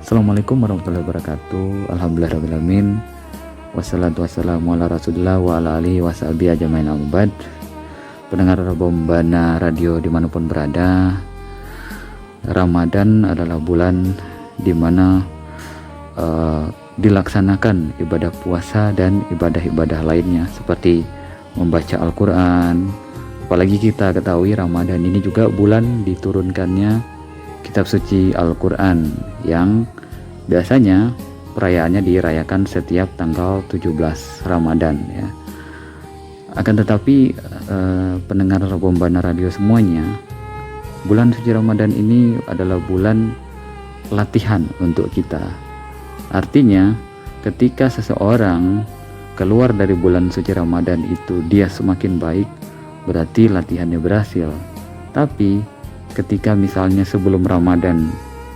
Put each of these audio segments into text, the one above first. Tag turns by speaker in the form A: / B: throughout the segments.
A: Assalamualaikum warahmatullahi wabarakatuh. Alhamdulillahirrahmanirrahim. Wassalatu wassalamu ala rasulillah wa ala alihi wa sahbihi ajmain amubad. Pendengar Bombana Radio dimanapun berada, Ramadan adalah bulan dimana dilaksanakan ibadah puasa dan ibadah-ibadah lainnya seperti membaca Al-Quran. Apalagi kita ketahui Ramadan ini juga bulan diturunkannya kitab suci Al-Quran yang biasanya perayaannya dirayakan setiap tanggal 17 Ramadan ya. Akan tetapi pendengar Bombana Radio semuanya, bulan suci Ramadan ini adalah bulan latihan untuk kita. Artinya ketika seseorang keluar dari bulan suci Ramadan itu dia semakin baik, berarti latihannya berhasil. Tapi ketika misalnya sebelum Ramadan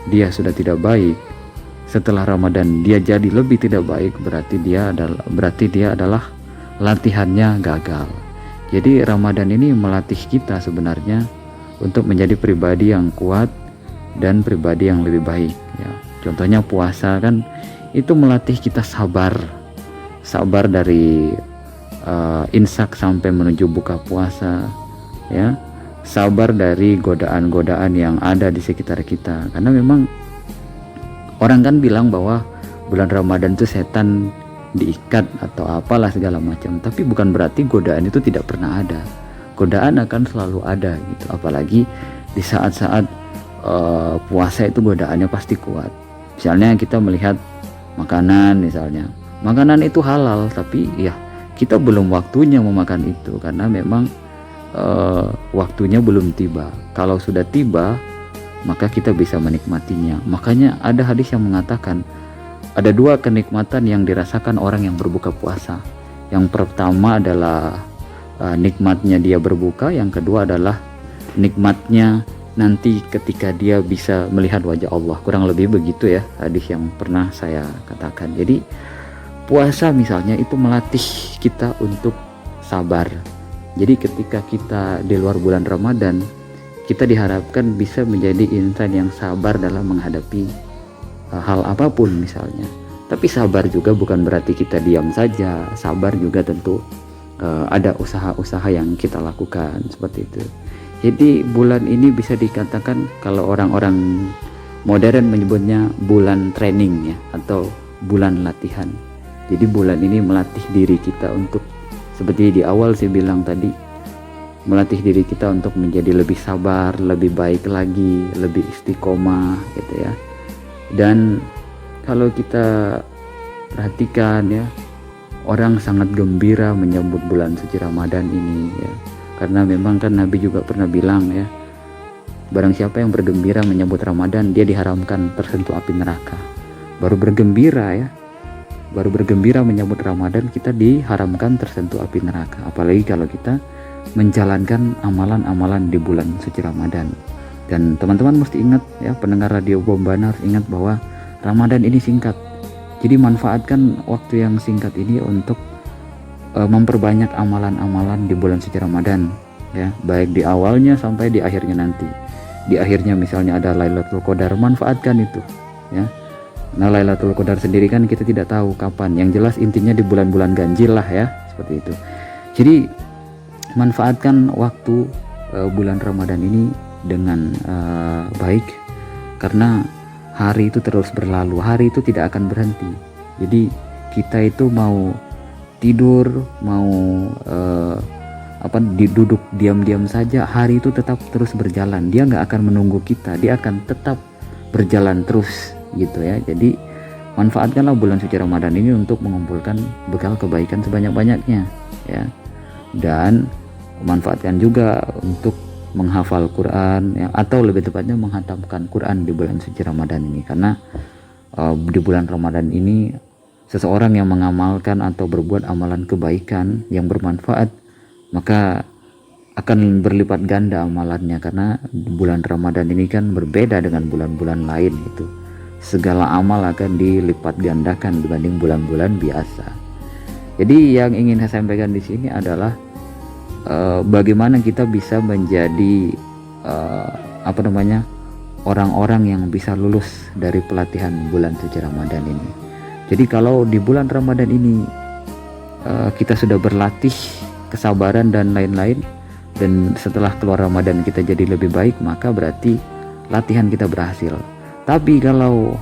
A: dia sudah tidak baik, setelah Ramadan dia jadi lebih tidak baik, berarti dia adalah latihannya gagal. Jadi Ramadan ini melatih kita sebenarnya untuk menjadi pribadi yang kuat dan pribadi yang lebih baik ya. Contohnya puasa kan itu melatih kita sabar dari imsak sampai menuju buka puasa ya. Sabar dari godaan-godaan yang ada di sekitar kita, karena memang orang kan bilang bahwa bulan Ramadan itu setan diikat atau apalah segala macam, tapi bukan berarti godaan itu tidak pernah ada. Godaan akan selalu ada gitu, apalagi di saat-saat puasa itu godaannya pasti kuat. Misalnya kita melihat makanan, makanan itu halal, tapi ya kita belum waktunya memakan itu karena memang waktunya belum tiba. Kalau sudah tiba, maka kita bisa menikmatinya. Makanya ada hadis yang mengatakan ada dua kenikmatan yang dirasakan orang yang berbuka puasa. Yang pertama adalah nikmatnya dia berbuka, yang kedua adalah nikmatnya nanti ketika dia bisa melihat wajah Allah. Kurang lebih begitu ya hadis yang pernah saya katakan. Jadi puasa misalnya itu melatih kita untuk sabar. Jadi ketika kita di luar bulan Ramadan, kita diharapkan bisa menjadi insan yang sabar dalam menghadapi hal apapun misalnya. Tapi sabar juga bukan berarti kita diam saja. Sabar juga tentu ada usaha-usaha yang kita lakukan seperti itu. Jadi bulan ini bisa dikatakan kalau orang-orang modern menyebutnya bulan training ya, atau bulan latihan. Jadi bulan ini melatih diri kita untuk, seperti di awal saya bilang tadi, melatih diri kita untuk menjadi lebih sabar, lebih baik lagi, lebih istiqomah gitu ya. Dan kalau kita perhatikan ya, orang sangat gembira menyambut bulan suci Ramadan ini ya. Karena memang kan Nabi juga pernah bilang ya, barang siapa yang bergembira menyambut Ramadan, dia diharamkan tersentuh api neraka. Baru bergembira menyambut Ramadan, kita diharamkan tersentuh api neraka. Apalagi kalau kita menjalankan amalan-amalan di bulan suci Ramadan. Dan teman-teman mesti ingat ya, pendengar Radio Bombana harus ingat bahwa Ramadan ini singkat. Jadi manfaatkan waktu yang singkat ini untuk memperbanyak amalan-amalan di bulan suci Ramadan ya, baik di awalnya sampai di akhirnya nanti. Di akhirnya misalnya ada Lailatul Qadar, manfaatkan itu ya. Nah, Lailatul Qadar sendiri kan kita tidak tahu kapan. Yang jelas intinya di bulan-bulan ganjil lah ya, seperti itu. Jadi manfaatkan waktu bulan Ramadan ini dengan baik, karena hari itu terus berlalu, hari itu tidak akan berhenti. Jadi kita itu mau tidur, mau duduk diam-diam saja, hari itu tetap terus berjalan. Dia nggak akan menunggu kita, dia akan tetap berjalan terus gitu ya. Jadi manfaatkanlah bulan suci Ramadan ini untuk mengumpulkan bekal kebaikan sebanyak-banyaknya ya. Dan manfaatkan juga untuk menghafal Quran ya, atau lebih tepatnya menghatamkan Quran di bulan suci Ramadan ini. Karena di bulan Ramadan ini seseorang yang mengamalkan atau berbuat amalan kebaikan yang bermanfaat, maka akan berlipat ganda amalannya. Karena bulan Ramadan ini kan berbeda dengan bulan-bulan lain gitu. Segala amal akan dilipat gandakan dibanding bulan-bulan biasa. Jadi yang ingin saya sampaikan di sini adalah bagaimana kita bisa menjadi orang-orang yang bisa lulus dari pelatihan bulan suci Ramadan ini. Jadi kalau di bulan Ramadan ini kita sudah berlatih kesabaran dan lain-lain, dan setelah keluar Ramadan kita jadi lebih baik, maka berarti latihan kita berhasil. Tapi kalau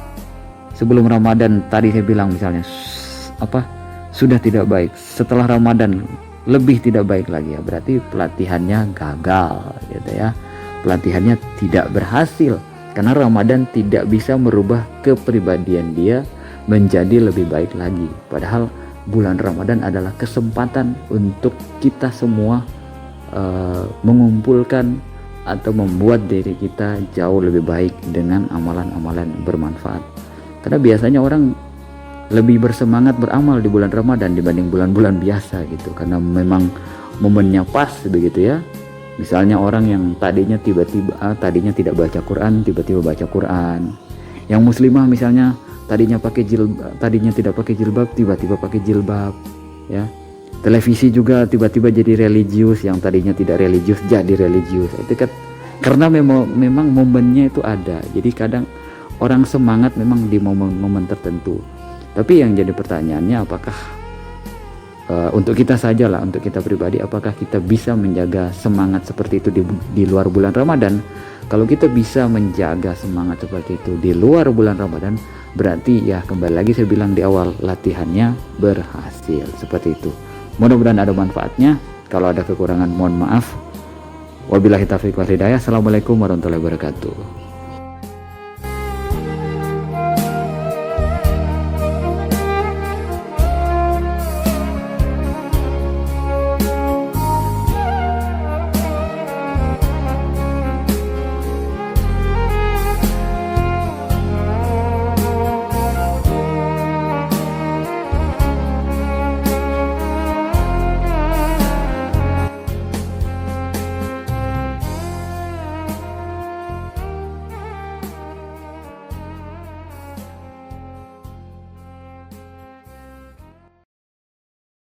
A: sebelum Ramadan tadi saya bilang misalnya sudah tidak baik, setelah Ramadan lebih tidak baik lagi, ya berarti pelatihannya gagal gitu ya. Pelatihannya tidak berhasil karena Ramadan tidak bisa merubah kepribadian dia menjadi lebih baik lagi. Padahal bulan Ramadan adalah kesempatan untuk kita semua mengumpulkan atau membuat diri kita jauh lebih baik dengan amalan-amalan bermanfaat. Karena biasanya orang lebih bersemangat beramal di bulan Ramadan dibanding bulan-bulan biasa gitu, karena memang momennya pas begitu ya. Misalnya orang yang tadinya tidak baca Quran, tiba-tiba baca Quran. Yang muslimah misalnya tadinya tidak pakai jilbab, tiba-tiba pakai jilbab ya. Televisi juga tiba-tiba jadi religius, yang tadinya tidak religius jadi religius. Itu kan karena memang momennya itu ada. Jadi kadang orang semangat memang di momen-momen tertentu. Tapi yang jadi pertanyaannya, apakah untuk kita saja lah, untuk kita pribadi, apakah kita bisa menjaga semangat seperti itu di luar bulan Ramadan? Kalau kita bisa menjaga semangat seperti itu di luar bulan Ramadan, berarti ya kembali lagi saya bilang di awal, latihannya berhasil. Seperti itu. Mudah-mudahan ada manfaatnya. Kalau ada kekurangan mohon maaf. Wabillahi taufiq wal hidayah. Assalamualaikum warahmatullahi wabarakatuh.